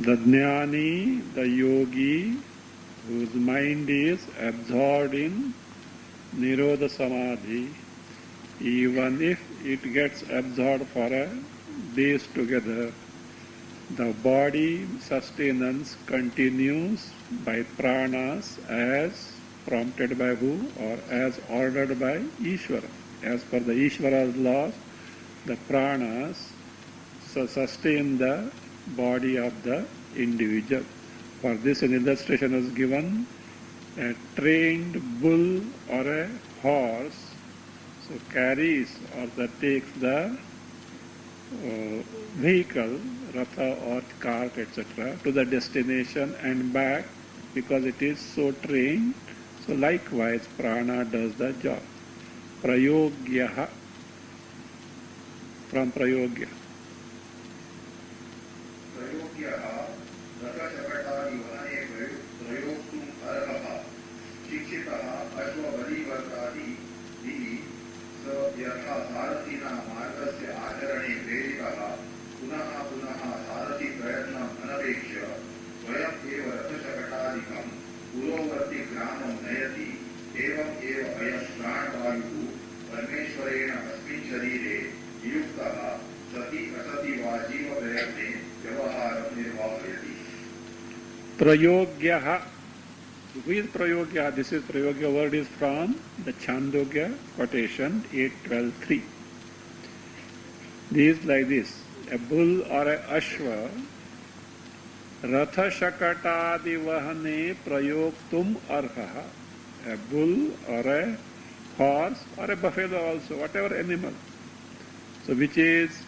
The jnani, the yogi, whose mind is absorbed in Nirodha Samadhi, even if it gets absorbed for days together, the body sustenance continues by pranas as prompted by who or as ordered by Ishvara. As per the Ishvara's laws, the pranas sustain the body of the individual. For this an illustration is given: a trained bull or a horse so carries or that takes the vehicle, ratha or cart, etc., to the destination and back because it is so trained. So likewise prana does the job. Prayogyaha, from prayogya. परमेश्वरेण अस्मिन् शरीरे नियुक्तः सति असति वा जीव प्रयत्ने व्यवहारं निर्वाहयति. Prayogyaha. Who is Prayogya? This is Prayogya word is from the Chandogya quotation 8.12.3. This is like this: a bull or a ashva ratha shakatadi vahane prayoktum arha. A bull or a horse or a buffalo also, whatever animal, so which is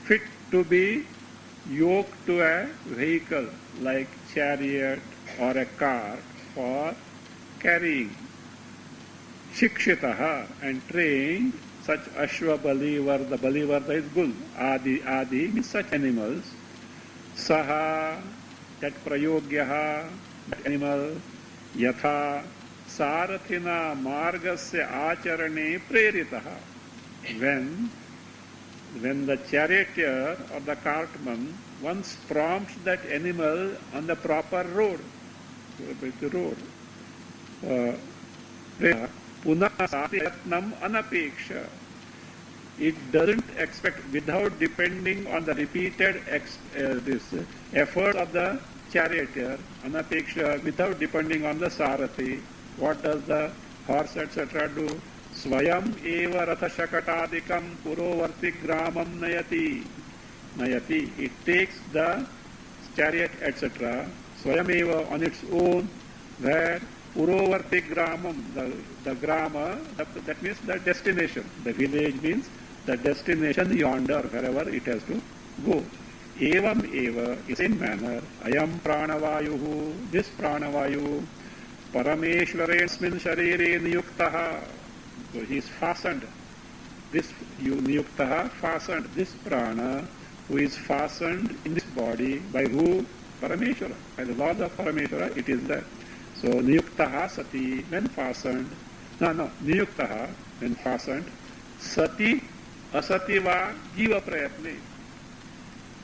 fit to be yoked to a vehicle like chariot or a cart for carrying. Shikshitaha, and trained, such ashva balivar, the balivar is bull, adi means such animals. Saha, that prayogyaha, that animal, yatha Sarathina margasya acharane preritaha. When the charioteer or the cartman once prompts that animal on the proper road, punah satyatnam anapeksha, it doesn't expect, without depending on the repeated effort of the charioteer, anapeksha, without depending on the sarathi. What does the horse etc. do? Swayam eva ratha shakatadikam purovarti gramam nayati. It takes the chariot etc. Swayam eva, on its own, where purovarti gramam, the grama, that means the destination. The village means the destination yonder, wherever it has to go. Evam eva, in the same manner, ayam pranavayuhu, this pranavayu, Parameshwaresmin sharire niyuktaha. So he is fastened. This niyuktaha, fastened. This prana, who is fastened in this body by who? Parameshwara. By the laws of Parameshwara, it is that. So niyuktaha sati, when fastened. Niyuktaha, when fastened. Sati asati va jiva prayatne.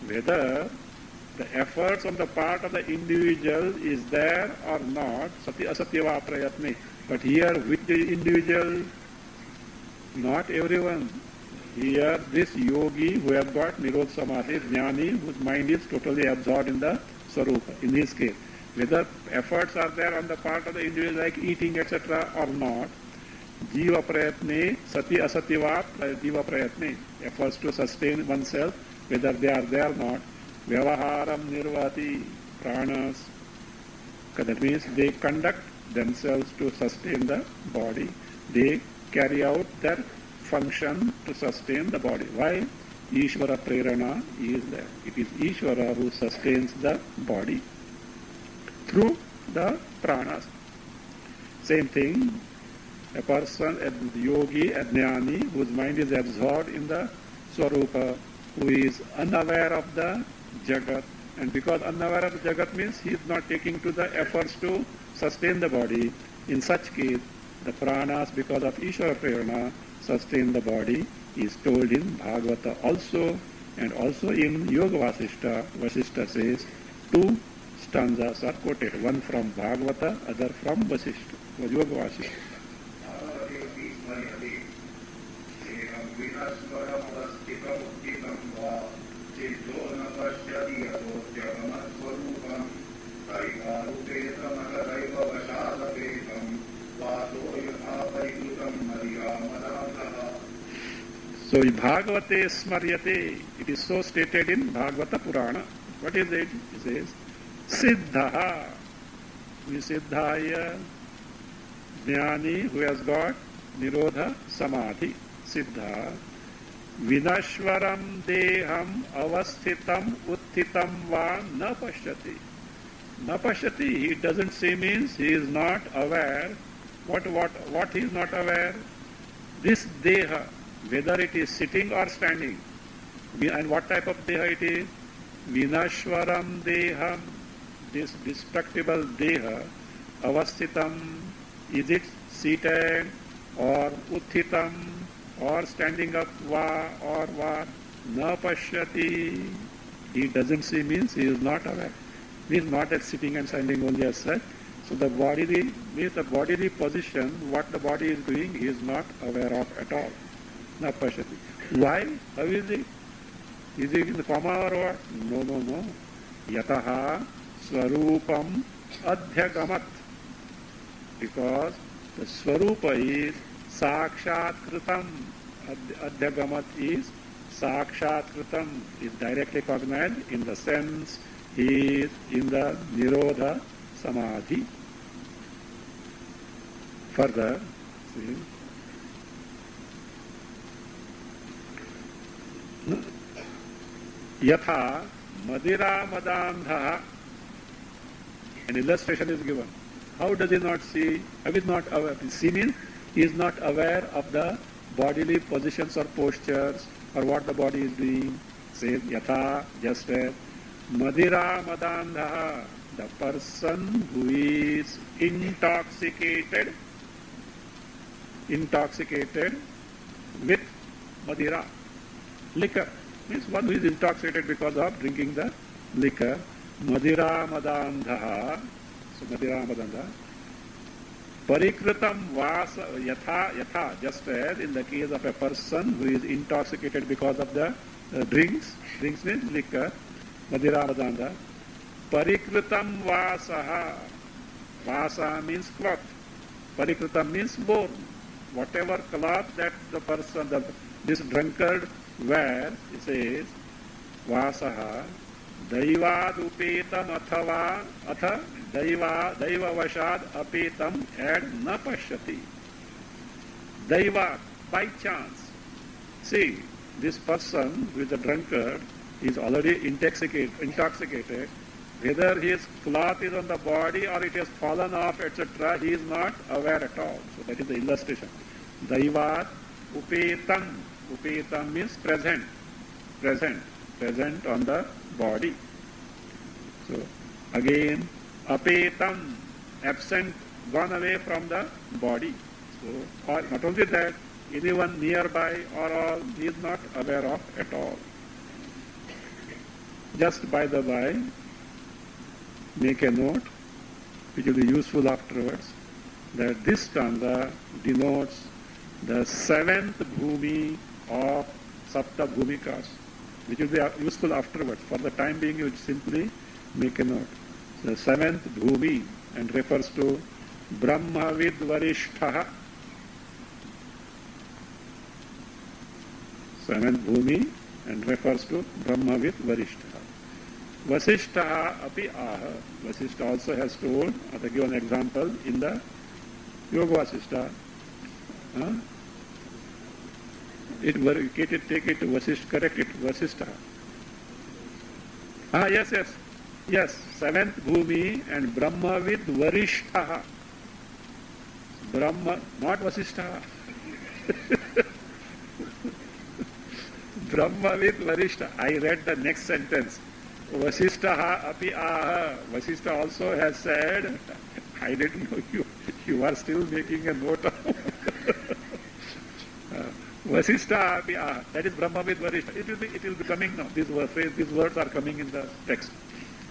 Whether the efforts on the part of the individual is there or not, sati asatyava prayatne. But here with the individual, not everyone. Here, this yogi who has got Nirodha Samadhi, Jnani, whose mind is totally absorbed in the Swarupa, in his case. Whether efforts are there on the part of the individual like eating, etc. or not, Jiva Prayatne, Sati Asativat, Jiva Prayatne, efforts to sustain oneself, whether they are there or not, Vyavaharam Nirvati, Pranas, that means they conduct themselves to sustain the body. They carry out their function to sustain the body. Why? Ishvara Prerana is there. It is Ishvara who sustains the body through the pranas. Same thing, a person, a yogi, a jnani, whose mind is absorbed in the Swarupa, who is unaware of the Jagat. And because unaware of the Jagat means he is not taking to the efforts to sustain the body. In such case, the pranas, because of Ishvara Prerana, sustain the body, is told in Bhagavata also, and also in Yoga Vasishta. Vasishta says, two stanzas are quoted, one from Bhagavata, other from Vasishta, Yoga Vasishta. So Bhagavate Smaryate, it is so stated in Bhagavata Purana. What is it? It says, Siddha, who is Siddhaya, Jnani, who has got Nirodha Samadhi, Siddha, Vinashvaram Deham Avasthitam Utthitam Va Na Pashyati. Na Pashyati, he doesn't say means he is not aware. What he is not aware? This Deha, whether it is sitting or standing, and what type of Deha it is? Vinashvaram Deham, this destructible Deha, Avasthitam, is it seated or Utthitam or standing up, Va or what? Na Pashyati, he doesn't see means he is not aware. Means not at sitting and standing only as such. So the bodily position, what the body is doing, he is not aware of at all. Na Pashyati. Why? How is it? Is it in the comma or what? No. Yataha Swarupam Adhyagamat. Because the Swarupa is Sakshat Kritam. Adhyagamat is Sakshat Kritam, is directly cognized in the sense he is in the Nirodha Samadhi. Further, see, Yatha Madira Madandha, an illustration is given. How does he not see? How is not aware? See means he is not aware of the bodily positions or postures or what the body is doing. Says Yatha, just as Madira Madandha, the person who is intoxicated with Madira, liquor. Means one who is intoxicated because of drinking the liquor. Madira Madandha. So Madira Madandha. Parikritam Vasa Yatha, just as in the case of a person who is intoxicated because of the drinks means liquor. Madira Madandha. Parikritam Vasaha. Vasa means cloth. Parikritam means born. Whatever cloth that the person, this drunkard wear, it says, Vasaha, Daivad Upetam Atha Daivavashad Apetam and Na Pashyati. Daiva, by chance. See, this person who is a drunkard is already intoxicated. Whether his cloth is on the body or it has fallen off, etc., he is not aware at all. So that is the illustration. Daivat Upetam. Upetam means present on the body. So again, apetam, absent, gone away from the body. So, or not only that, anyone nearby or all, he is not aware of at all. Just by the by, make a note, which will be useful afterwards, that this stanza denotes the seventh bhumi of Sapta Bhumikas, which will be useful afterwards. For the time being, you simply make a note. The seventh Bhumi and refers to Brahmavid Varishtaha. Seventh Bhumi and refers to Brahmavid Varishtaha. Vasishtaha api aha. Vasishta also has told, to give an example in the Yoga Vasishta. Take it to Vasishta, correct it, Vasishta. Yes. Seventh Bhumi and Brahmavid Varishtaha. Brahma, not Vasishta. Brahmavid Varishta. I read the next sentence. Vasishtaha api aha. Vasishta also has said, I didn't know you are still making a note of Vasishta api aha. That is Brahmavid Varishta. It will be coming now. These words are coming in the text.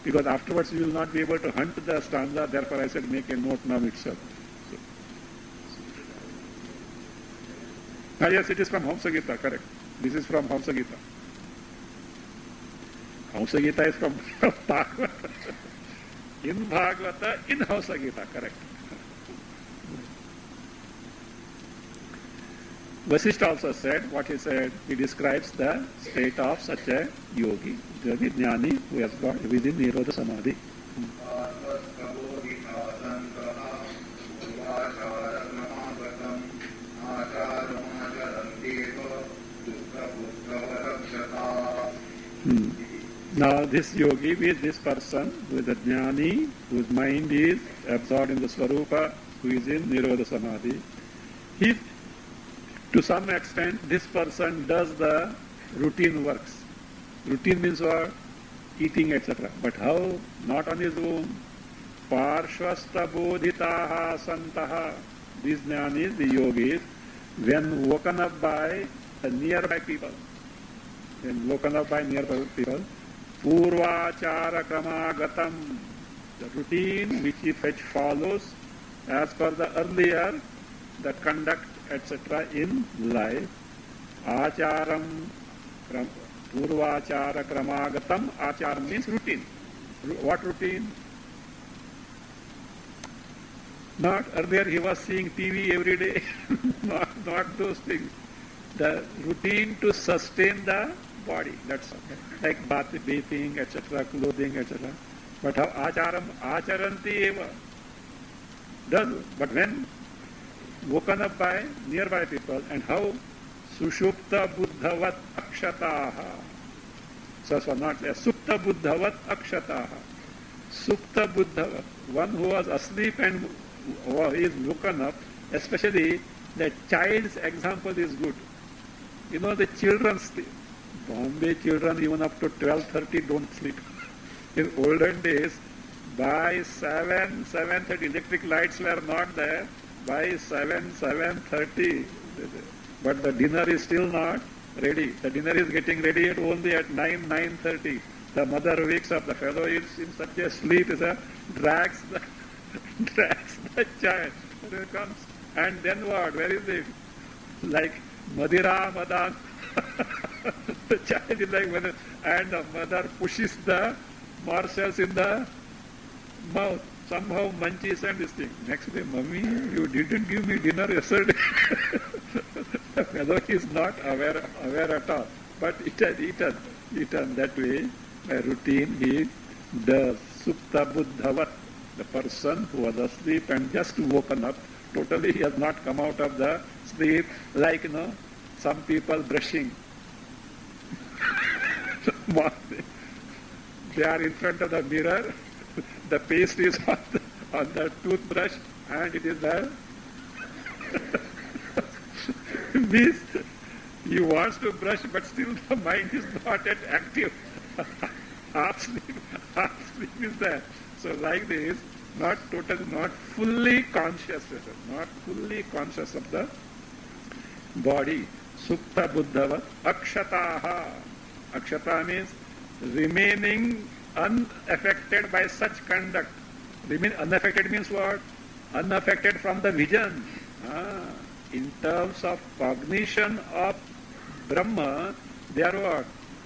Because afterwards you will not be able to hunt the stanza, therefore I said make a note now itself. Yes, it is from Hamsa Gita, correct. This is from Hamsa Gita. Hamsa Gita is from Bhagavata. In Bhagavata, in Hamsa Gita, correct. Vasishta also said, what he said, he describes the state of such a yogi, the jnani who has got within Nirodha Samadhi. Now this yogi is this person who is a jnani, whose mind is absorbed in the Swarupa, who is in Nirodha Samadhi. To some extent, this person does the routine works. Routine means what? Eating, etc. But how? Not on his own. Parshvasta bodhitaha santaha. These jnanis, the yogis, when woken up by the nearby people, Purvachara Kramagatam, the routine which if follows as per the earlier, the conduct, etc. in life. Acharam, Purvachara Kramagatam, Acharam means routine. What routine? Not earlier he was seeing TV every day, not those things. The routine to sustain the body, that's all. Like bathing, etc., clothing, etc. But how acharanti eva does, but when woken up by nearby people, and how sushupta buddhavat akshataha. So not there. Supta buddhavat akshataha. Supta buddhavat, one who was asleep and who is woken up, especially the child's example is good. You know, the children sleep. Bombay children even up to 12:30 don't sleep. In olden days, by 7:30, electric lights were not there. By 7:30, but the dinner is still not ready. The dinner is getting ready only at 9:30. The mother wakes up. The fellow is in such a sleep, drags the child. There comes, and then what? Where is it? Like Madhira Madan. The child is like, and the mother pushes the morsels in the mouth. Somehow munches and this thing. Next day, Mummy, you didn't give me dinner yesterday. The fellow is not aware at all. But eaten that way, by routine, he does. Supta buddhavat, the person who was asleep and just woken up, totally he has not come out of the sleep, like, some people brushing. They are in front of the mirror, the paste is on the toothbrush, and it is there. Means he wants to brush, but still the mind is not yet active. Half sleep is there. So like this, not fully conscious of the body. Supta buddhava akshataha. Akshata means remaining unaffected by such conduct. Unaffected means what? Unaffected from the vision. In terms of cognition of Brahma, They are what?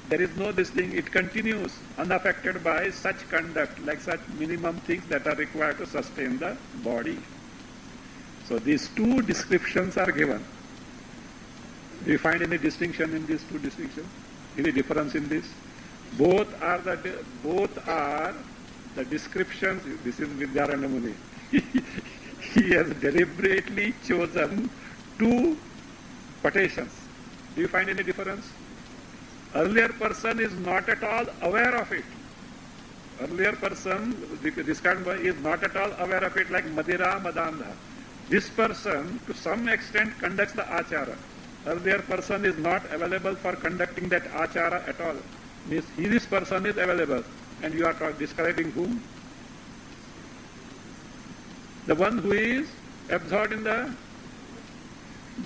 There is no this thing. It continues unaffected by such conduct, like such minimum things that are required to sustain the body. So these two descriptions are given. Do you find any distinction in these two distinctions? Any difference in this? Both are the descriptions. This is Vidyaranya Muni. He has deliberately chosen two quotations. Do you find any difference? Earlier person is not at all aware of it. Earlier person, this kind of is not at all aware of it, like Madira Madandha. This person, to some extent, conducts the achara. Earlier person is not available for conducting that achara at all. Means this person is available. And you are describing whom? The one who is absorbed in the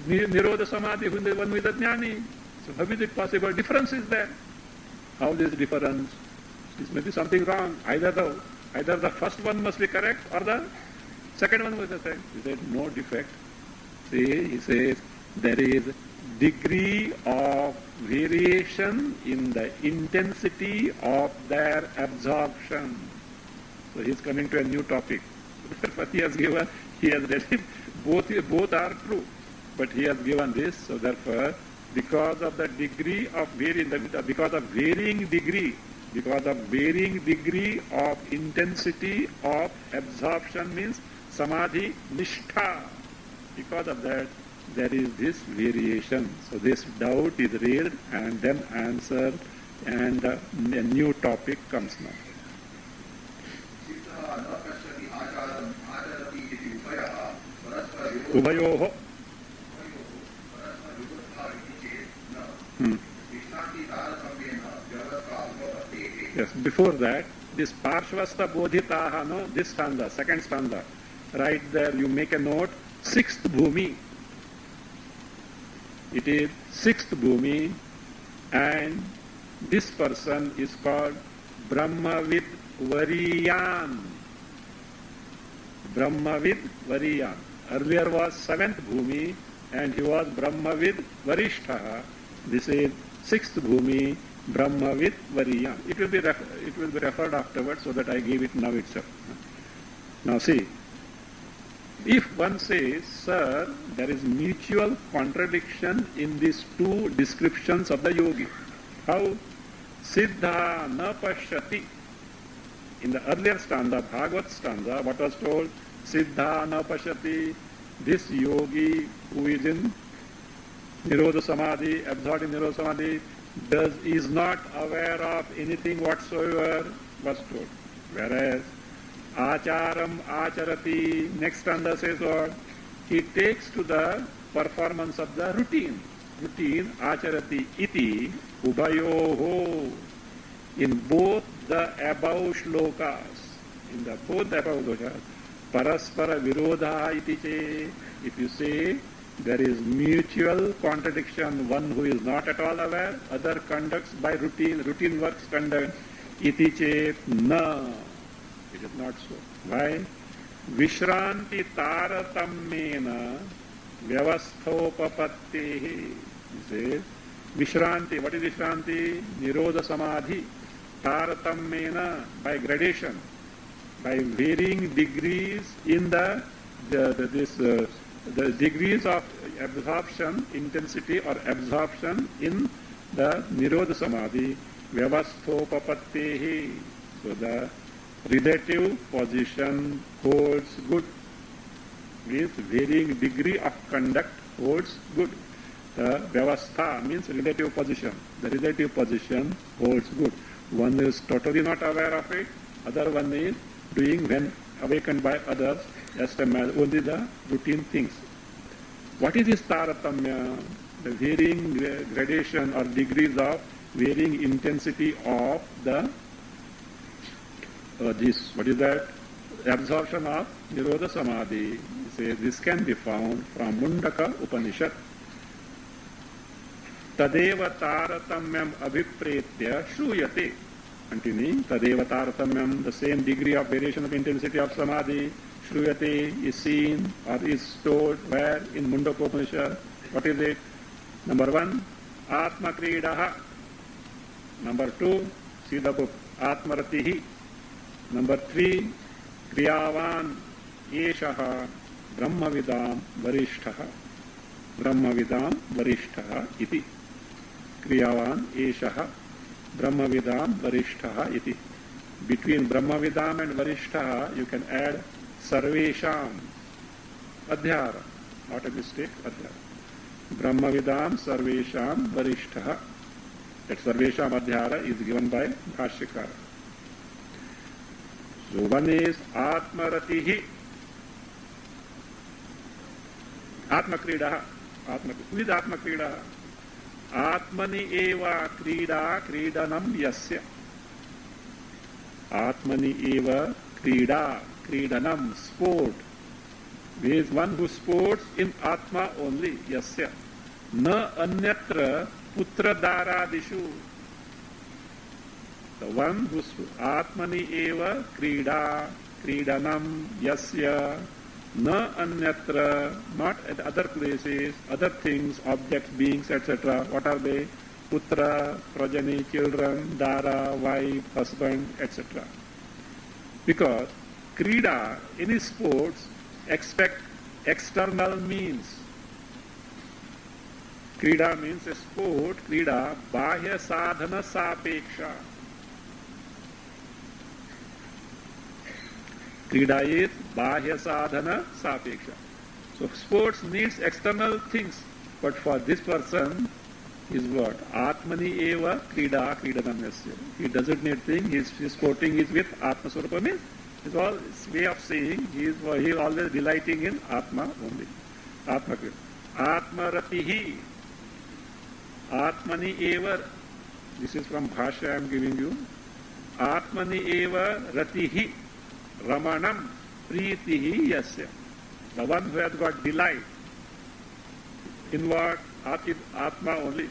Nirodha Samadhi, who is the one who is the Jnani. So how is it possible? Difference is there. How is difference? This may be something wrong. Either the first one must be correct or the second one must be correct. He said, no defect. See, he says, there is degree of variation in the intensity of their absorption. So he is coming to a new topic. What he has given, he has read it. Both are true. But he has given this, so therefore, because of the degree of because of varying degree of intensity of absorption, means samadhi nishtha. Because of that, there is this variation. So this doubt is raised and then answered, and a new topic comes now. Ubayoho. Yes, before that, this Parshvasta Bodhitaha, no, this stanza, second stanza, right there you make a note, sixth bhumi. It is sixth bhumi, and this person is called Brahmavid Variyan. Brahmavid Variyan. Earlier was seventh bhumi, and he was Brahmavid Varishtha. This is sixth bhumi, Brahmavid Variyan. It will be referred afterwards, so that I gave it now itself. Now see, if one says, sir, there is mutual contradiction in these two descriptions of the yogi. How? Siddha na pashyati. In the earlier stanza, Bhagavad stanza, what was told? Siddha na pashyati. This yogi who is in Nirodha Samadhi, absorbed in Nirodha Samadhi, is not aware of anything whatsoever, was told. Whereas Acharam Acharati, next stanza says what? He takes to the performance of the routine. Routine Acharati iti ubayoho. In both the above shlokas, Paraspara Virodha iti che, if you say there is mutual contradiction, one who is not at all aware, other conducts by routine works conduct, iti che na. It is not so. Why? Vishranti taratamena vyavasthopapattehi. He says, Vishranti, what is Vishranti? Nirodha Samadhi. Taratamena, by gradation, by varying degrees in the degrees of absorption, intensity or absorption in the Nirodha Samadhi, Vyavasthopapattehi. So the relative position holds good. Means varying degree of conduct holds good. The Vyavastha means relative position. The relative position holds good. One is totally not aware of it, other one is doing when awakened by others, just only the routine things. What is this taratamya? The varying gradation or degrees of varying intensity of the what is that? Absorption of Nirodha Samadhi. This can be found from Mundaka Upanishad. Tadeva taratamyam abhipretya shruyate. Continuing, Tadeva taratamyam, the same degree of variation of intensity of Samadhi, shruyate, is seen or is told where? In Mundaka Upanishad. What is it? Number one, Atma Kridaha. Number 2, see the book, Atmaratihi. Number 3, Kriyavan Eshaha Brahmavidam Varishtaha. Brahmavidam Varishtaha iti. Kriyavan Eshaha Brahmavidam Varishtaha iti. Between Brahmavidam and Varishtaha, you can add Sarvesham Adhyara. Not a mistake, Adhyara. Brahmavidam Sarvesham Varishtaha. That Sarvesham Adhyara is given by Bhashyakara. So one is Atmaratihi. Atmakridaha. Who is Atmakridaha? Atmani eva krida kridanam yasya. Atmani eva krida kridanam, sport. There is one who sports in Atma only, yasya. Na anyatra putra daradishu. The one who Atmani eva krida kridanam yasya. Na anyatra, not at other places, other things, objects, beings, etc. What are they? Putra, progeny, children, dara, wife, husband, etc. Because krida, any sports, expect external means. Krida means a sport, krida, bahya sadhana sapeksha. Krida is bahya sadhana sapeksha. So sports needs external things, but for this person is what? Atmani eva krida kridanam yasya. He doesn't need things, his sporting is with Atma Swarupa means it's all way of saying he is always delighting in Atma only. Atma krida. Atmaratihi. Atmani eva. This is from Bhashya I am giving you. Atmani eva ratihi. Ramanam pritihi yasya. The one who has got delight. In what? Atma only.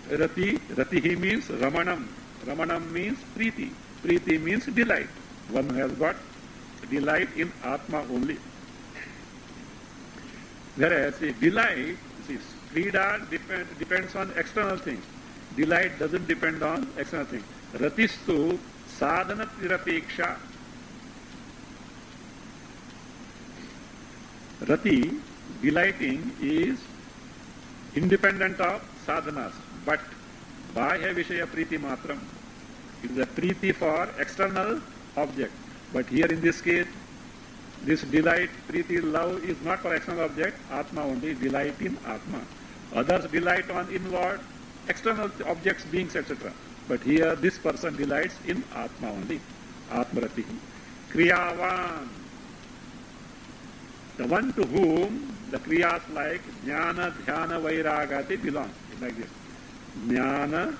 Ratihi means Ramanam. Ramanam means Priti. Priti means delight. One who has got delight in Atma only. Whereas a delight, Krida depends on external things. Delight doesn't depend on external things. Ratistu sadhana tirapeksha. Rati, delighting, is independent of sadhanas, but bahya vishaya priti matram. It is a priti for external object. But here in this case, this delight, priti, love is not for external object, Atma only, delight in Atma. Others delight on inward, external objects, beings, etc. But here this person delights in Atma only, Atmarati. Kriyavan. The one to whom the kriyas like jnana, dhyana, vairagati belong. It's like this. Jnana,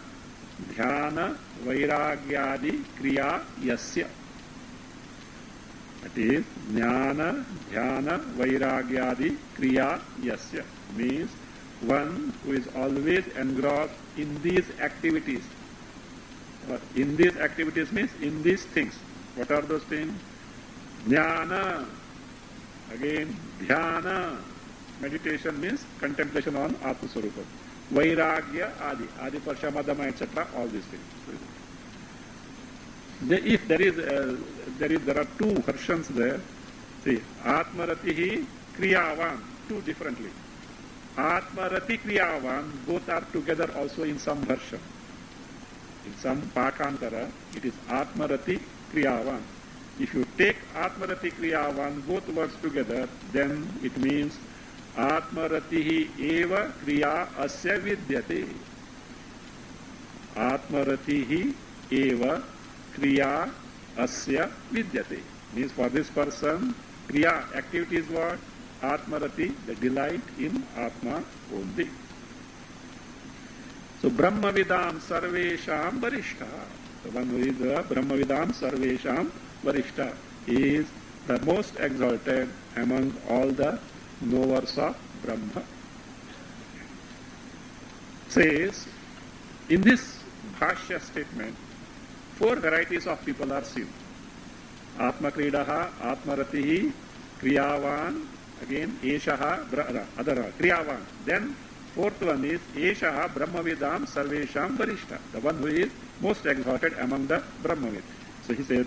dhyana, vairagyadi kriya yasya. That is jnana, dhyana, vairagyadi kriya yasya. Means one who is always engrossed in these activities. In these activities means in these things. What are those things? Jnana. Again, dhyana, meditation means contemplation on Atma Swarupa. Vairagya, adi parshamadama, etc. All these things. If there are two versions there. See, Atmaratihi Kriyavan, two differently. Atmarati Kriyavan, both are together also in some version. In some Pakantara, it is Atmarati Kriyavan. If you take Atmarati Kriyavan, both words together, then it means Atmaratihi eva kriya asya vidyate. Atmaratihi eva kriya asya vidyate. Means for this person, kriya, activity is what? Atmarati, the delight in Atma only. So Brahmavidam Sarvesham Varishta. The one who is Brahmavidam Sarvesham Varishta is the most exalted among all the knowers of Brahma. Says, in this Bhashya statement, 4 varieties of people are seen. Atma Kridaha, Atmaratihi, Kriyavan, again Eshaha, other Kriyavan. Then Fourth one is Esha Brahmavidam Sarvesham Varishta, the one who is most exalted among the Brahmavid. So he says,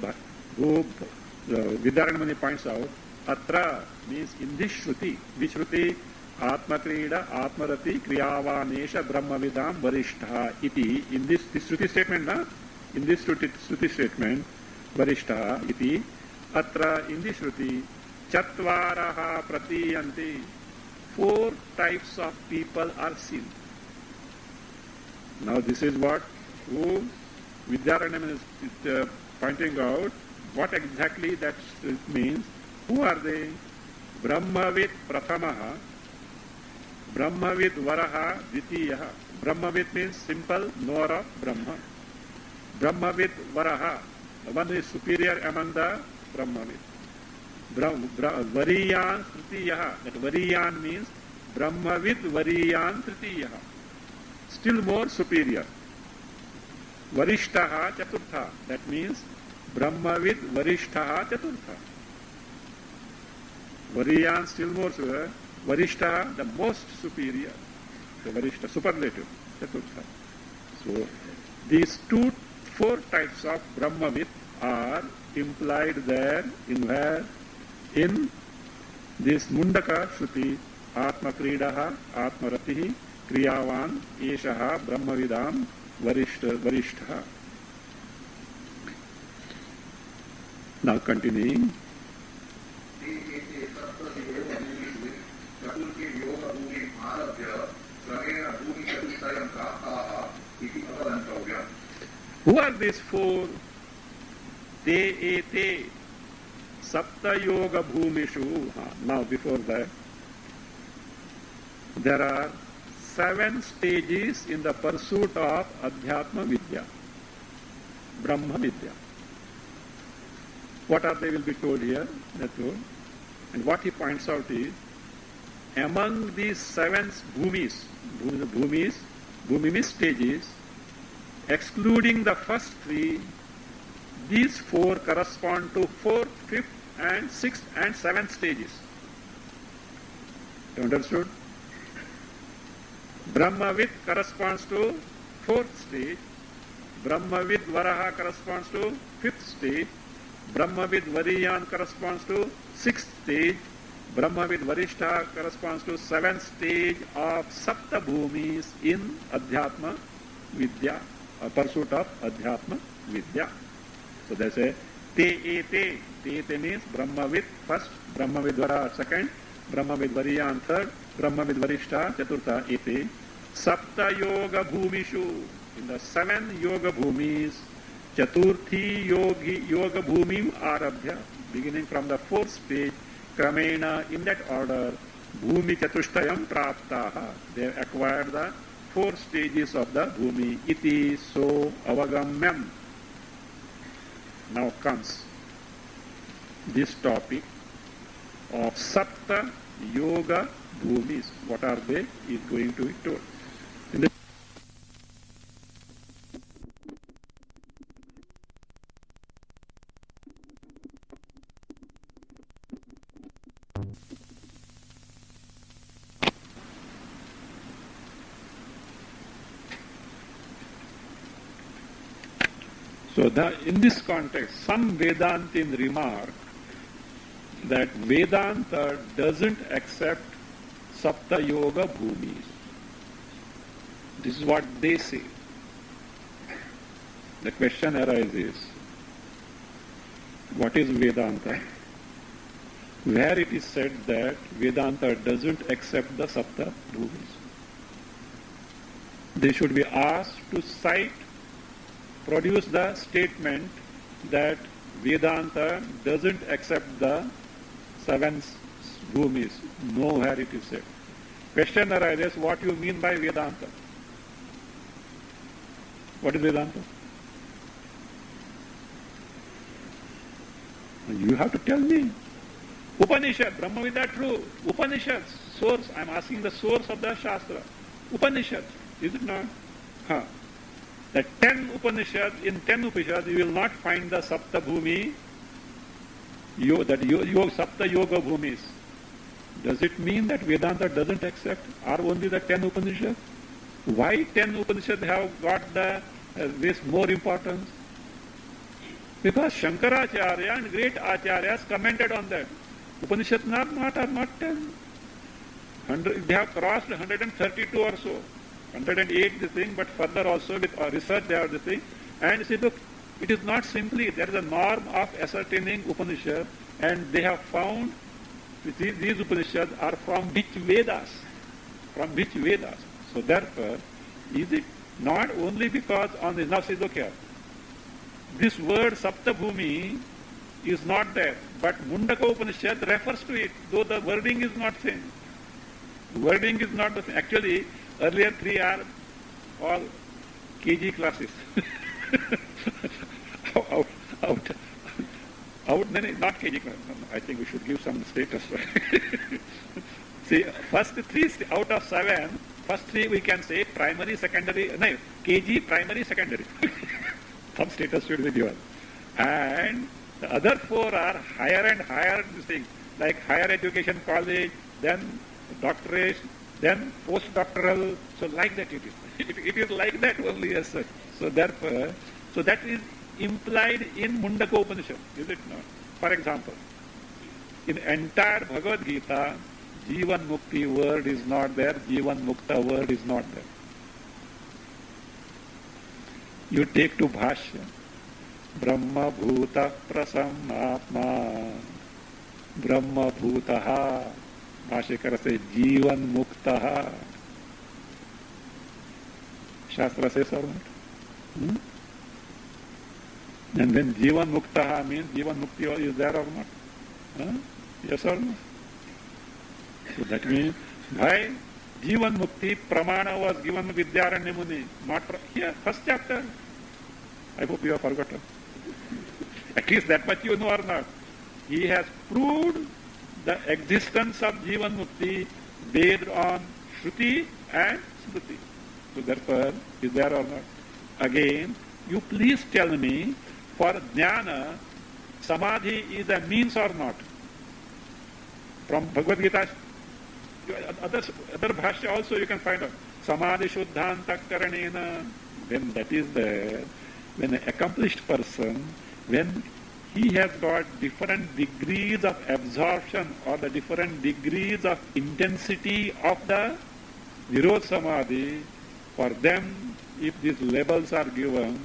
who Vidyaranyamuni points out, Atra means in this Shruti, which Shruti? Atmakrida Atmarati Kriyavanesha Brahmavidam Varishta iti. In this Shruti statement, na? In this Shruti statement, Varishta iti, Atra in this Shruti, Chatvaraha Pratiyanti. 4 types of people are seen. Now this is what who Vidyaranyamuni is pointing out what exactly that means. Who are they? Brahmavid Prathamaha, Brahmavid Varaha Dvitiyaha. Brahmavid means simple knower of Brahma. Brahmavid Varaha, the one who is superior among the Brahmavid. Variyan Tritiyaha, that Variyan means Brahmavid Variyan Tritiyaha, still more superior. Varishtaha Chaturtha, that means Brahmavid Varishtaha Chaturtha. Variyan still more superior. Varishtaha, the most superior. So Varishta, superlative, Chaturtha. So these 4 types of Brahmavid are implied there in where? In this Mundaka Shruti, Atma Kridaha, Atma Ratihi, Kriyavan, Eshaha, Brahmavidam, Varishtaha. Now continuing. Who are these 4? Te ete Sapta Yoga Bhumishu. Now before that, there are 7 stages in the pursuit of Adhyatma Vidya, Brahma Vidya. What are they will be told here? And what he points out is, among these 7 bhumis stages, excluding the first 3, these 4 correspond to 4th, 5th and 6th and 7th stages. You understood? Brahmavid corresponds to 4th stage, Brahmavid Varaha corresponds to 5th stage, Brahmavid Variyan corresponds to 6th stage, Brahmavid Varishta corresponds to 7th stage of Sapta Bhumis in Adhyatma Vidya, a pursuit of Adhyatma Vidya. So they say, Te ete. Te ete means Brahmavid first, Brahmavid Vara second, Brahmavid Variyan third, Brahmavid Varishta Chaturtha ete. Sapta Yoga Bhumishu. In the 7 Yoga Bhumis, Chaturthi Yoga Bhumim Arabhya, beginning from the 4th stage, Kramena, in that order, Bhumi Chatushtayam Praptaha. They acquired the 4 stages of the Bhumi. Iti so avagamyam. Now comes this topic of Sapta Yoga Bhumis. What are they? Is going to be told. So in this context, some Vedantin remark that Vedanta doesn't accept Sapta Yoga Bhumis. This is what they say. The question arises, what is Vedanta? Where it is said that Vedanta doesn't accept the Sapta Bhumis. They should be asked to produce the statement that Vedanta doesn't accept the 7 bhumis. Nowhere it is said. Question arises, what you mean by Vedanta? What is Vedanta? You have to tell me. Upanishad, Brahmavidya true. Upanishad, source. I am asking the source of the Shastra. Upanishad, is it not? The 10 Upanishads, in 10 Upanishads you will not find the Sapta Bhumi, Sapta Yoga Bhumis. Does it mean that Vedanta doesn't accept or only the 10 Upanishads? Why 10 Upanishads have got this more importance? Because Shankaracharya and great Acharyas commented on that. Upanishads are not 10. They have crossed 132 or so. 108 the thing, but further also with research they are the thing. And see, look, it is not simply, there is a norm of ascertaining Upanishad, and they have found these Upanishads are from which Vedas? From which Vedas? So therefore, is it not only because on the, now see, look here, this word Saptabhumi is not there, but Mundaka Upanishad refers to it, though the wording is not same. Wording is not the same. Actually, earlier 3 are all KG classes. Not KG class. I think we should give some status. See, first 3 out of 7, first 3 we can say primary, secondary, no, KG, primary, secondary. Some status should be given. And the other 4 are higher and higher things, like higher education college, then doctorate, then postdoctoral. So like that it is. It is like that only as such. So therefore, so that is implied in Mundaka Upanishad, is it not? For example, in entire Bhagavad Gita, Jivan Mukti word is not there, Jivan Mukta word is not there. You take to Bhashya, Brahma Bhuta Prasammatma, Brahma Bhutaha, Bhashyakara says Jivan Muktaha. Shastra says or not? And then Jivan Muktaha means Jivan Mukti is there or not? Huh? Yes or no? So that means, why Jivan Mukti Pramana was given Vidyaranya Muni. Not here, first chapter. I hope you have forgotten. At least that much you know or not. He has proved the existence of Jivan Mukti based on Shruti and Smriti. So therefore, is there or not? Again, you please tell me, for Jnana, Samadhi is a means or not? From Bhagavad Gita, other bhashya also you can find out. Samadhi Shuddhanta Karanena. When that is there, when an accomplished person, when he has got different degrees of absorption or the different degrees of intensity of the Nirodha Samadhi, for them, if these labels are given,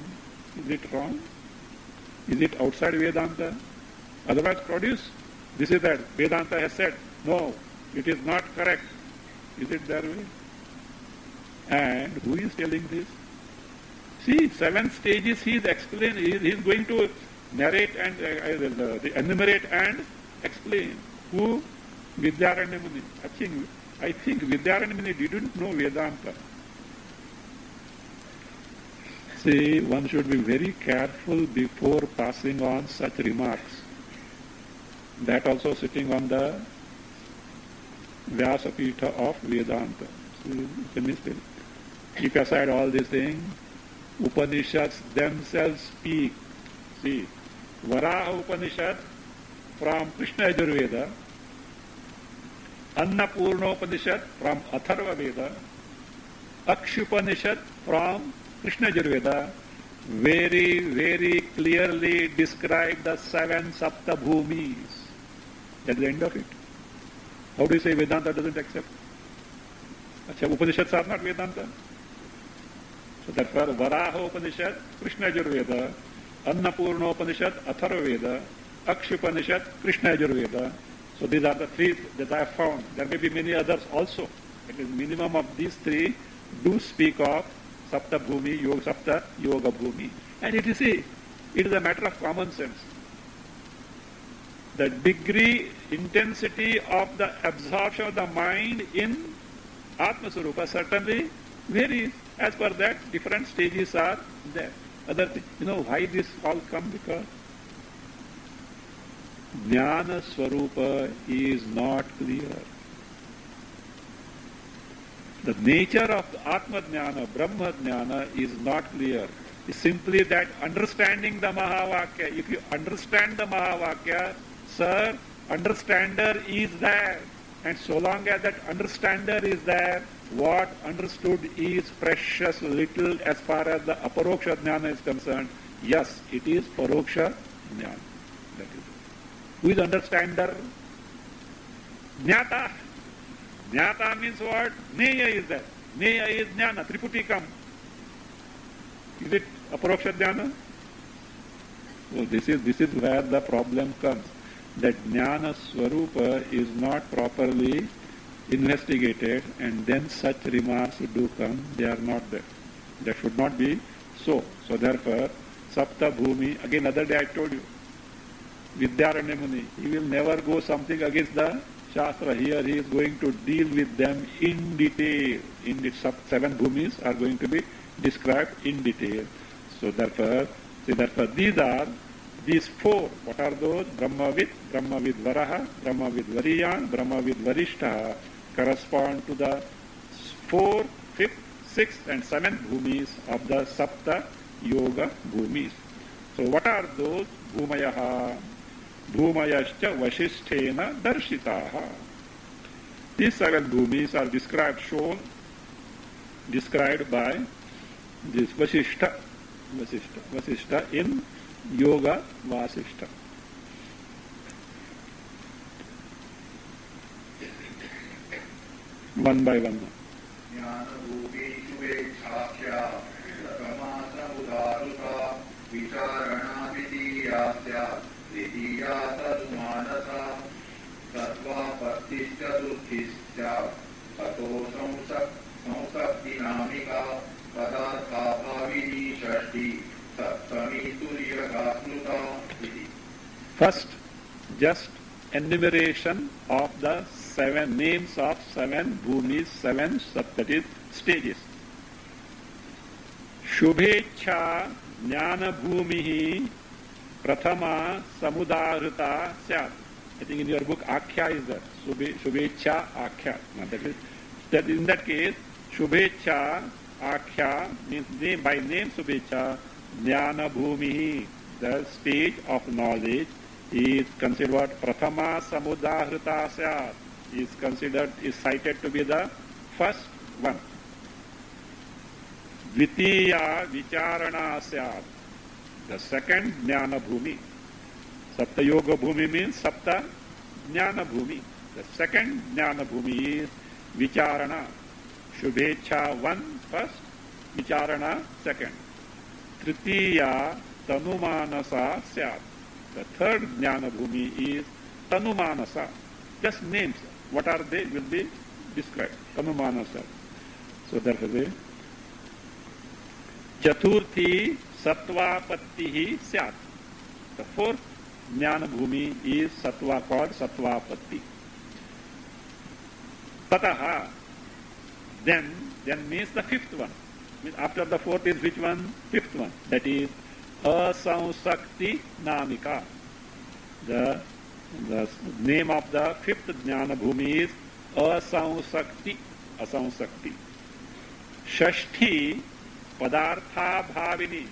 is it wrong? Is it outside Vedanta? Otherwise produce. This is that. Vedanta has said, no, it is not correct. Is it that way? And who is telling this? See, 7 stages he is explaining. He is going to narrate and enumerate and explain. Who? Vidyaranya Muni. I think Vidyaranya Muni didn't know Vedanta. See, one should be very careful before passing on such remarks. That also sitting on the Vyasapita of Vedanta. See, it's a mistake. Keep aside all these things. Upanishads themselves speak. See, Varaha Upanishad from Krishna Yajurveda, Annapurna Upanishad from Atharva Veda, Akshupanishad from Krishna Yajurveda, very, very clearly describe the 7 Saptabhumis. That's the end of it. How do you say Vedanta doesn't accept? Upanishads are not Vedanta. So therefore, Varaha Upanishad, Krishna Yajurveda, Annapurna Upanishad, Atharva Veda, Akshupanishad, Krishna Yajurveda. So these are the 3 that I have found. There may be many others also. It is minimum of these 3 do speak of Sapta Bhumi, Sapta Yoga Bhumi. And it is a matter of common sense. The degree, intensity of the absorption of the mind in Atma Swarupa certainly varies. As per that, different stages are there. Other things. You know why this all come? Because Jnana Swarupa is not clear. The nature of Atma Jnana, Brahma Jnana is not clear. It's simply that understanding the Mahavakya. If you understand the Mahavakya, sir, understander is there. And so long as that understander is there, what understood is precious little as far as the aparoksha jnana is concerned. Yes, it is paroksha jnana. That is it. Who is understander? Jnata. Jnata means what? Neya is there. Neya is jnana, triputikam. Is it aparoksha jnana? So this is where the problem comes. That jnana swarupa is not properly investigated, and then such remarks do come, they are not there. That should not be so. So therefore, Sapta Bhumi, again other day I told you, Vidyaranya Muni, he will never go something against the Shastra. Here he is going to deal with them in detail. In the 7 bhumis are going to be described in detail. So therefore these 4, what are those? Brahmavid, Brahmavid Varaha, Brahmavid Variyan, Brahmavid Varishtaha, correspond to the 4th, 5th, 6th and 7th bhumis of the Sapta Yoga bhumis. So what are those? Bhumayaha, Bhumayascha Vasishthena Darshitaha. These 7 bhumis are described by this Vasishta in Yoga Vasishta. One by one. First, just enumeration of the 7 names of 7 bhumis, 7 that is stages. Shubhecha jnana bhumihi prathama samudarita syat. I think in your book Akhya is there. Shubhecha Akhya. That in that case, Shubhecha Akhya means name by name Shubhecha jnana bhumihi. The stage of knowledge is considered prathama samudahrita syat, is cited to be the first one. Dvitiya vicharana syat, the second jnana bhumi. Sapta yoga bhumi means sapta jnana bhumi. The second jnana bhumi is vicharana. Shubhecha 1 first, vicharana second. Tritiya tanumanasa syat. The third jnana bhumi is tanumanasa. Just names. What are they will be described. Tanumanasa. So therefore they Chaturthi Satvapattihi Syat. The 4th jnana bhumi is Sattva, called Sattvapatti. Tataha. Then means the 5th one. Means after the 4th is which one? 5th one. That is Asansakti Namika. The name of the 5th jnana bhumi is Asansakti. Shashti Padartha Bhavini.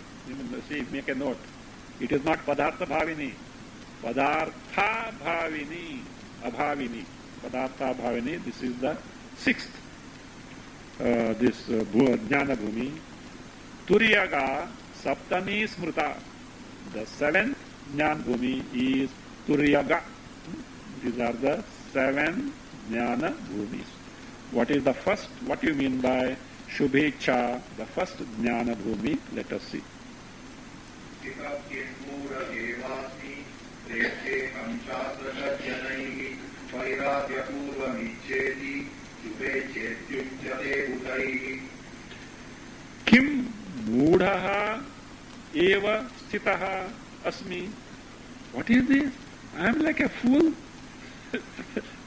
See, make a note. It is not Padartha Bhavini. Padartha Bhavini. Abhavini. Padartha Bhavini. This is the 6th jnana bhumi. Turiyaga Saptami Smruta. The 7th jnana bhumi is Turiyaga. These are the 7 jnana bhumis. What is the first? What do you mean by Shubhecha, the first jnana bhumi? Let us see. Kim Mudha eva sthitaha asmi. What is this? I am like a fool.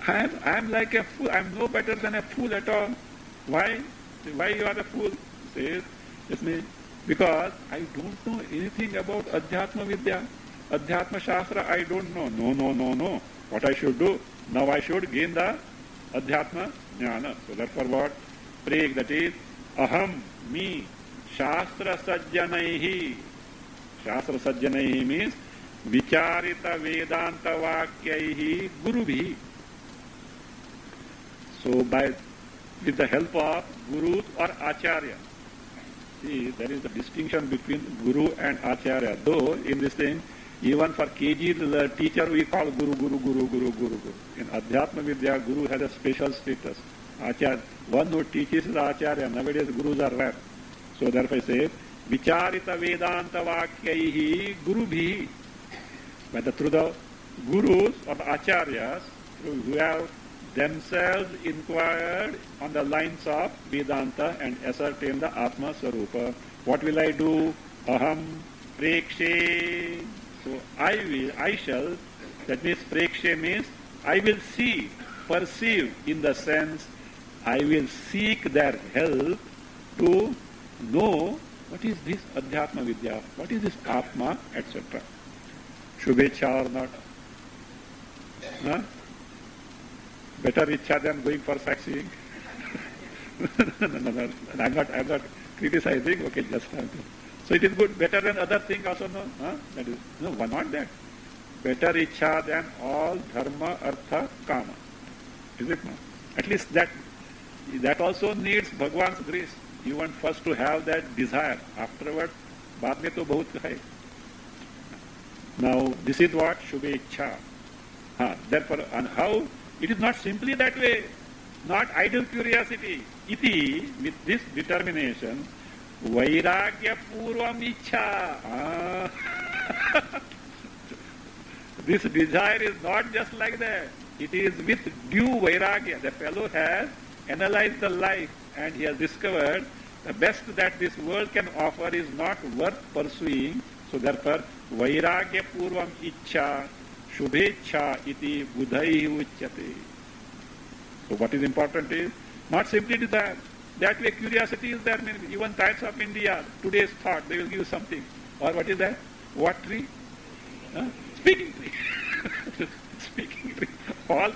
I am like a fool. I am no better than a fool at all. Why? Why you are a fool? Says, it's me. Because I don't know anything about Adhyatma Vidya. Adhyatma Shastra, I don't know. No. What I should do? Now I should gain the Adhyatma Jnana. So therefore what? Pray, that is, Aham, me, Shastra Sajjanaihi. Shastra Sajjanaihi means Vicharita Vedanta Vakyaihi Gurubhi. So with the help of gurus or acharya. See, there is a distinction between guru and acharya. Though in this thing, even for KG, the teacher we call guru. In Adhyatma Vidya, guru has a special status. Acharya, one who teaches is acharya. Nowadays, gurus are rare. So therefore I say, Vicharita Vedanta Vakyaihi Gurubhi. But through the gurus or the acharyas, who have themselves inquired on the lines of Vedanta and ascertained the Atma Sarupa. What will I do? Aham Prekshe. So I shall, that means Prekshe means I will see, perceive, in the sense I will seek their help to know what is this Adhyatma Vidya, what is this Atma, etc. Shubhecha or not? Huh? Better Ichha than going for sightseeing? No. I'm not criticizing, okay, just have to. So it is good, better than other things also, no? Huh? That is, no, why not that? Better Ichha than all Dharma, Artha, Kama. Is it not? At least that also needs Bhagwan's grace. You want first to have that desire. Afterward, baad mein to bahut hai. Now, this is what Shubhecha. Therefore, and how? It is not simply that way. Not idle curiosity. Iti, with this determination, Vairagya Purvam Ichha. This desire is not just like that. It is with due Vairagya. The fellow has analyzed the life and he has discovered the best that this world can offer is not worth pursuing. So therefore, Vairagya Purvam Ichha Shubhecha iti Budhai Uchyate. So what is important is not simply desire. That way curiosity is there. Even Times of India, today's thought, they will give you something. Or what is that? What tree? Speaking tree. Speaking tree. All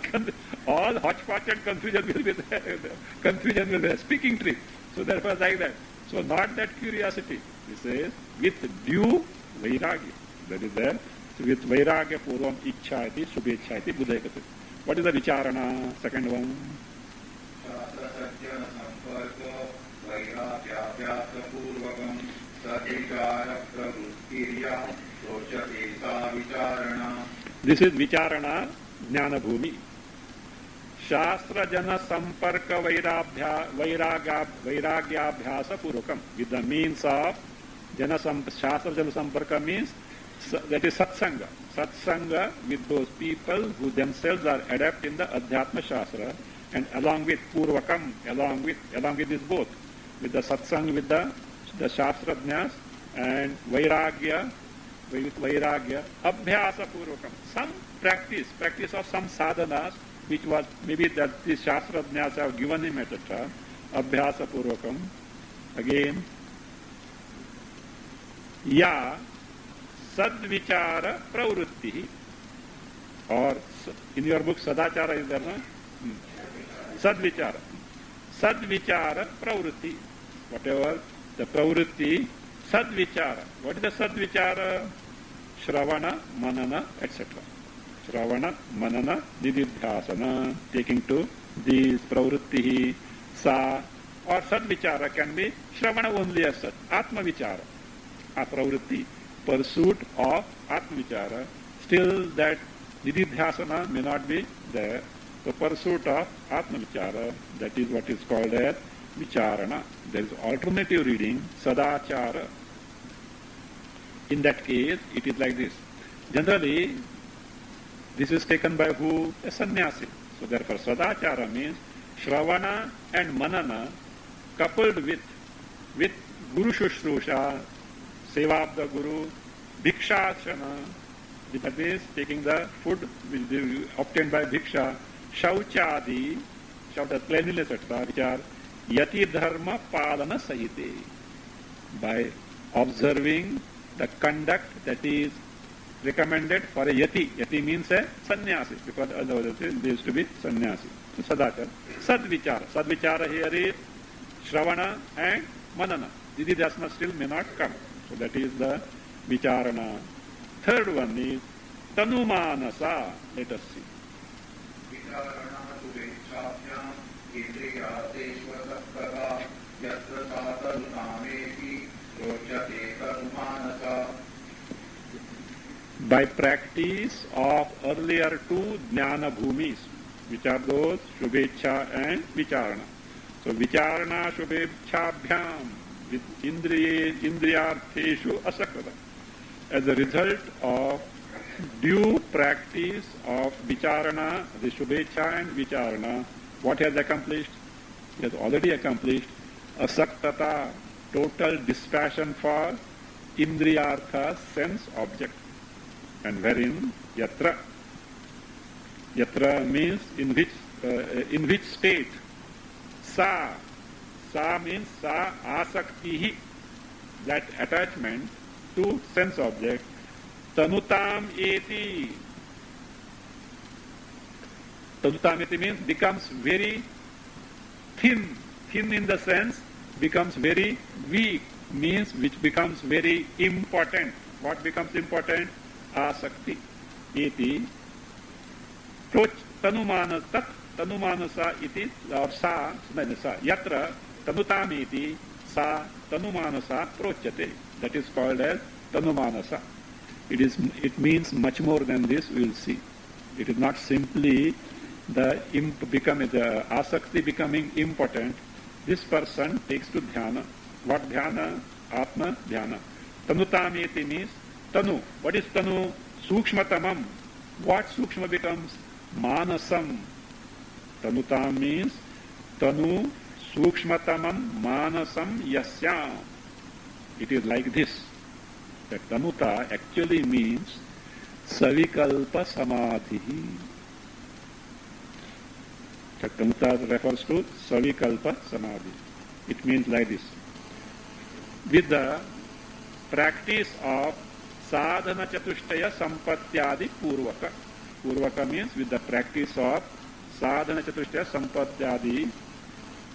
hodgepodge and confusion will be there. Confusion will be there. Speaking tree. So therefore like that. So not that curiosity. He says with due vairagya. That is there. So with vairagya purvam ichha iti shubhecha iti budhaikati. What is the vicharana? Second one. This is vicharana jnana bhumi. Shastra jana samparka vairagyabhyasa purvakam. With the means of shastra jana samparka means that is satsanga. Satsanga with those people who themselves are adept in the Adhyatma Shastra, and along with Purvakam, along with this both, with the satsang, with the Shastrajnas, and Vairagya, with Vairagya, Abhyasa Purvakam. Some practice of some sadhanas, which was maybe that the Shastrajnas have given him, etc. Abhyasa Purvakam. Again, Ya Sadvichara Pravrutti, or in your book Sadachara is there, no? Sadvichara Pravrutti. Whatever the Pravrutti, Sadvichara. What is the Sadvichara? Shravana, Manana, etc. Shravana, Manana, Nididhyasana, taking to these Pravrutti, Sa, or Sadvichara can be Shravana only as such, Atma Vichara, Pravrutti. Pursuit of Atma Vichara, still that Nididhyasana may not be there. The pursuit of Atma Vichara, that is what is called as Vicharana. There is alternative reading, Sadachara. In that case, it is like this. Generally, this is taken by who? A sannyasi. So therefore, Sadachara means Shravana and Manana coupled with Guru Shushrusha, Seva of the Guru, Bhikshasana, that means taking the food obtained by Bhiksha, Shauchadi, the cleanliness, etc., which are Yati Dharma Palana Sahite, by observing the conduct that is recommended for a Yati. Yati means a sannyasi, because otherwise there used to be sannyasi. So Sadachara. Sadvichara. Sadvichara here is Shravana and Manana. Nididhyasana still may not come. So that is the Vicharana. Third one is Tanumanasa. Let us see. इन्द्रियार्थेष्वसक्तता यत्र सा तनुनामेति रोचते तनुमानसा. By practice of earlier two jnana bhumis, which are those Shubhecha and Vicharana. So Vicharana Shubhechabhyam with Indriyartheshu Asakrata. As a result of due practice of Vicharana, the Shubhecha and Vicharana, what has accomplished? He has already accomplished Asaktata, total dispassion for Indriyartha, sense object. And wherein yatra means in which state. Sa means sa asaktihi, that attachment to sense object. Tanutam eti means becomes very thin in the sense becomes very weak, means which becomes very important. What becomes important? Asakti iti tanumanasa iti or sa yatra tanutam iti sa tanumanasa prochate. That is called as tanumanasa. It means much more than this. We will see. It is not simply the asakti becoming important. This person takes to dhyana. What dhyana? Atma dhyana. Tanutam iti means Tanu. What is Tanu? Sukshmatamam. What Sukshma becomes? Manasam. Tanutam means Tanu Sukshmatamam Manasam Yasyam. It is like this. That Tanuta actually means Savikalpa Samadhi. That Tanuta refers to Savikalpa Samadhi. It means like this. With the practice of Sadhana Chatushtaya Sampatyadi Purvaka. Purvaka means with the practice of Sadhana Chatushtaya Sampatyadi.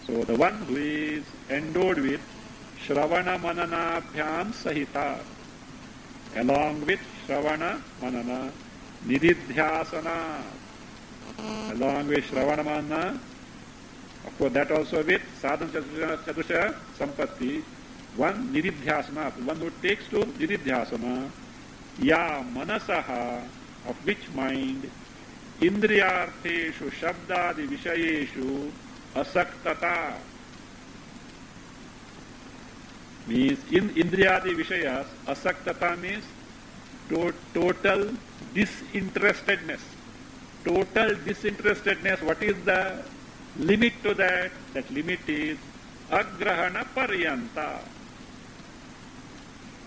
So the one who is endowed with Shravana Mananabhyam Sahita, along with Shravana Manana, Nididhyasana, along with Shravana Manana, of course that also with Sadhana Chatushtaya Sampatti, one Nididhyasana, one who takes to Nididhyasana, Ya Manasaha, of which mind, Indriyartheshu Shabdadi Vishayeshu Asaktata, means in Indriyadi Vishayas, Asaktata means total disinterestedness. Total disinterestedness, what is the limit to that? That limit is Agrahana Paryanta.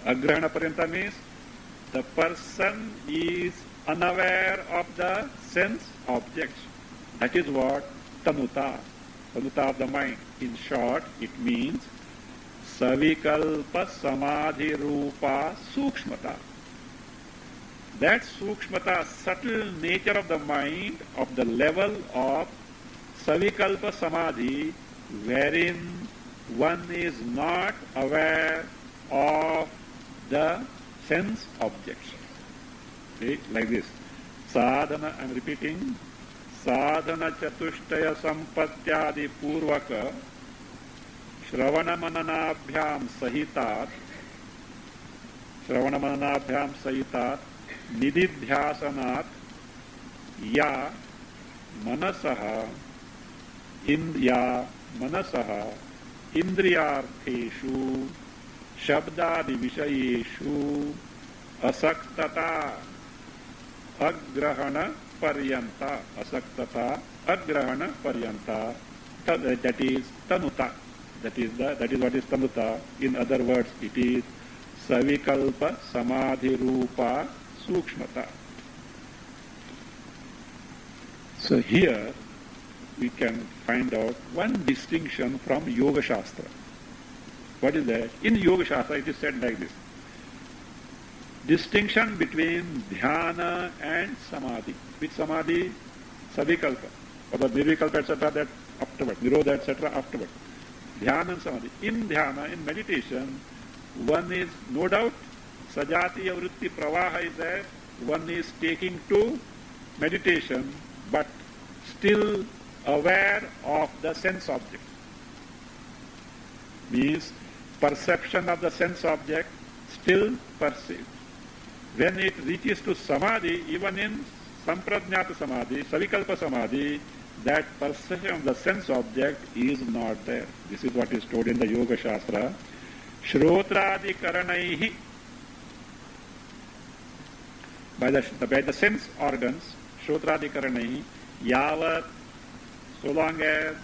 Agrahana Paryanta means the person is unaware of the sense objects. That is what Tanuta of the mind. In short, it means Savikalpa Samadhi Rupa Sukshmata. That Sukshmata, subtle nature of the mind, of the level of Savikalpa Samadhi, wherein one is not aware of the sense objects. Okay, like this. Sadhana, I am repeating, Sadhana Chatushtaya Sampatyadi Purvaka Shravana Mananabhyam Sahitat Nididhyasanat Ya Manasaha Indriyartheshu Shabdadi Vishayeshu Asaktata Agrahana Paryanta. Asaktata Agrahana Paryanta. That is Tanuta. That is what is Tanuta. In other words, it is Savikalpa Samadhi Rupa Sukshmata. So here we can find out one distinction from Yoga Shastra. What is that? In Yoga Shastra it is said like this. Distinction between Dhyana and Samadhi. Which Samadhi? Savikalpa. Or the Nirvikalpa, etc. that afterward. Nirodha, etc. afterward. Dhyana and Samadhi. In Dhyana, in meditation, one is no doubt Sajatiya Vritti Pravaha is there. One is taking to meditation, but still aware of the sense object. Means perception of the sense object still perceived. When it reaches to samadhi, even in samprajnata samadhi, savikalpa samadhi, that perception of the sense object is not there. This is what is told in the Yoga Shastra. Shrotradi by the sense organs, Shrotradi Karanaihi, Yavat, so long as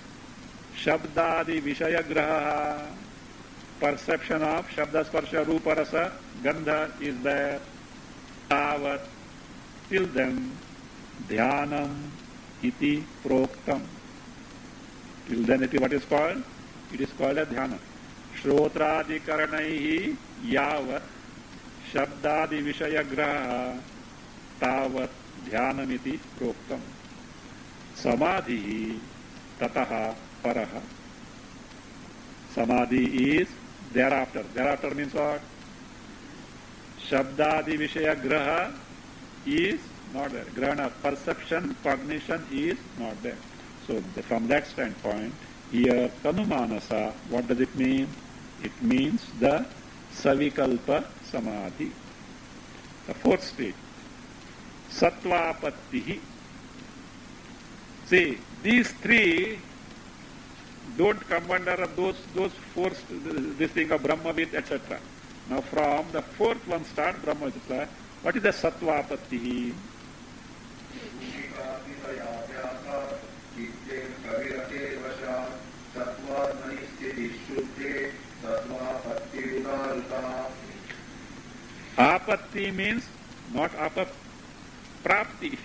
Shabdadi Vishayagraha, perception of Shabda Sparsha Rupa Rasa Gandha is there. Tavat, till then, Dhyanam iti proktam. Till then, what is called? It is called a dhyana. Shrotradi karanaihi yavat shabdadi vishayagraha tavat dhyanam iti proktam. Samadhi tataha paraha. Samadhi is thereafter. Thereafter means what? Shabdadi Vishaya Graha is not there. Grahana, perception, cognition is not there. So from that standpoint, here Tanumanasa, what does it mean? It means the Savikalpa Samadhi. The fourth stage. Sattvapattihi. See, these three don't come under those four, this thing of Brahmavid, etc. Now from the fourth one start, Brahmavida. What is the Sattvapattihi? Apatti means not prapti.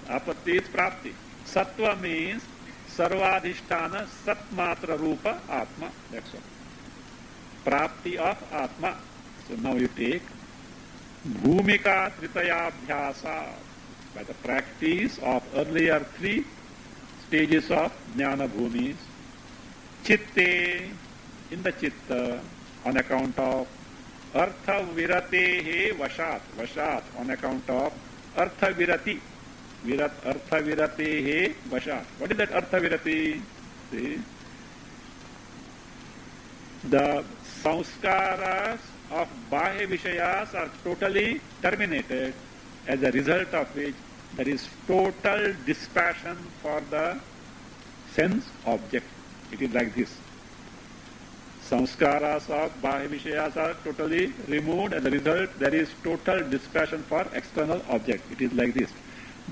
Apatti is prapti. Sattva means sarvadhisthana satmatra rupa atma. That's all. Prapti of Atma. So now you take Bhumika Tritayabhyasa, by the practice of earlier three stages of Jnana Bhumis. Chitte, in the Chitta, on account of Artha Viratehe Vashat, Vashat, on account of Artha Virati, Artha Viratehe Vashat. What is that Artha Virati? See? The sanskaras of Bahya Vishayas are totally terminated, as a result of which there is total dispassion for the sense object. It is like this. Sanskaras of Bahya Vishayas are totally removed, as a result there is total dispassion for external object. It is like this.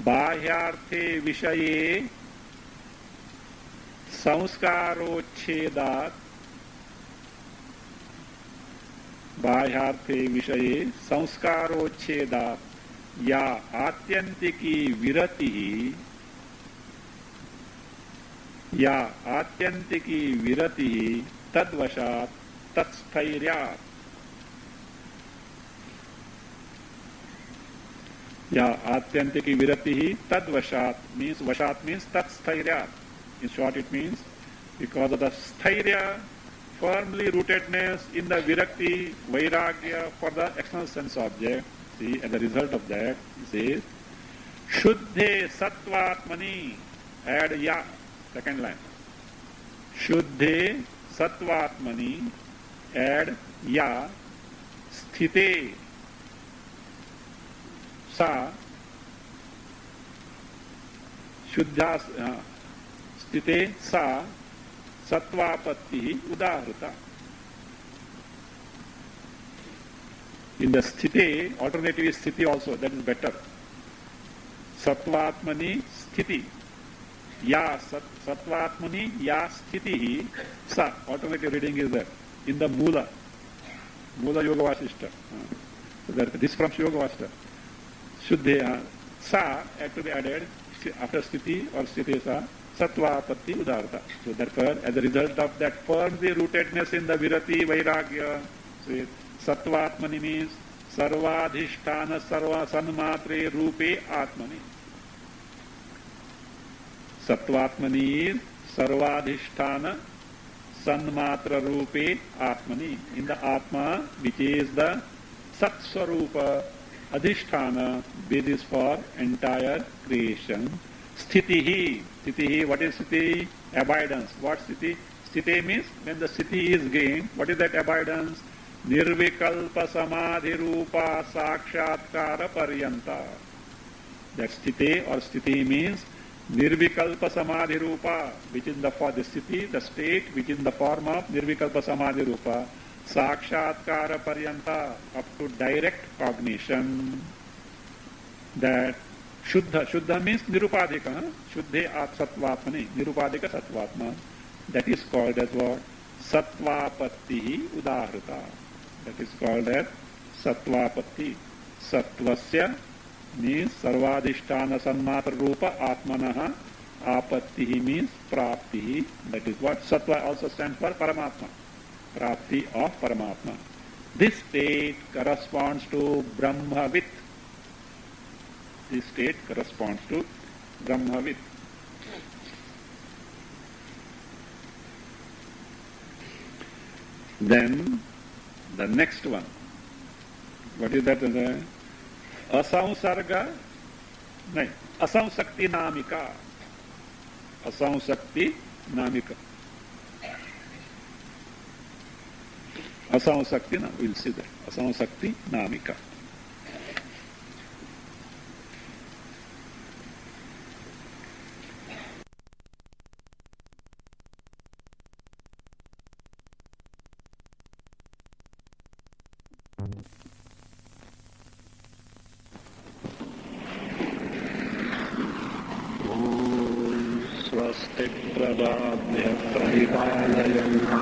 Bahyarthe Vishaye Sanskarochedat बाह्यार्थे विषये संस्कारोच्छेदा या आत्यंतिकी विरति तद्वशात् तत्स्थैर्यात् या आत्यंतिकी विरति तद्वशात् means vashat means तत्स्थैर्यात्. In short it means because of the sthairya, firmly rootedness in the virakti, vairagya for the external sense object. See, as a result of that, he says, Shuddhe Sattvatmani, add ya, second line. Shuddhe Sattvatmani, add ya, Sthite Sa, Shuddha Sthite Sa, Sattvapatti udahrita. In the sthiti, alternative is sthiti also, that is better. Sattvatmani sthiti. Ya Sattvatmani ya sthiti sa. Alternative reading is there. In the Mula Yoga Vasishta. So that this from Yoga Vasishta. Shuddhe sa had to be added after sthiti or sthiti sa. Sattvapatti udarta. So therefore, as a result of that firmly rootedness in the virati, vairagya, so Sattvatmani means sarvadhisthana sarva sanmatre rupe atmani. Sattvatmani is sarvadhisthana sanmatra rupe atmani. In the atma, which is the Satswarupa adhisthana, basis for entire creation. Sthitihi. Sthitihi, what is sthiti? Abidance. What sthiti? Sthiti means when the sthiti is gained, what is that abidance? Nirvikalpa samadhi rupa sakshatkara paryanta. That sthiti or sthiti means nirvikalpa samadhi rupa, which is the sthiti, the state which is in the form of nirvikalpa samadhi rupa, sakshatkara paryanta, up to direct cognition. That Shuddha means Nirupadika. Shuddhe Sattvatmani. Nirupadika Sattvatma. That is called as what? Sattvapatti Udahrita. That is called as Sattvapatti. Sattvasya means Sarvadhisthana Sannmatra Rupa Atmanaha. Apatti means Prapti. That is what? Sattva also stands for Paramatma. Prapti of Paramatma. This state corresponds to Brahmavit. This state corresponds to Brahmavit. Then the next one. What is that? Asamsarga? No. Asamsakti Namika. Asamsakti Namika. Asamsakti, we'll see that. Asamsakti Namika. Swasti prabhabhya paripalayanta.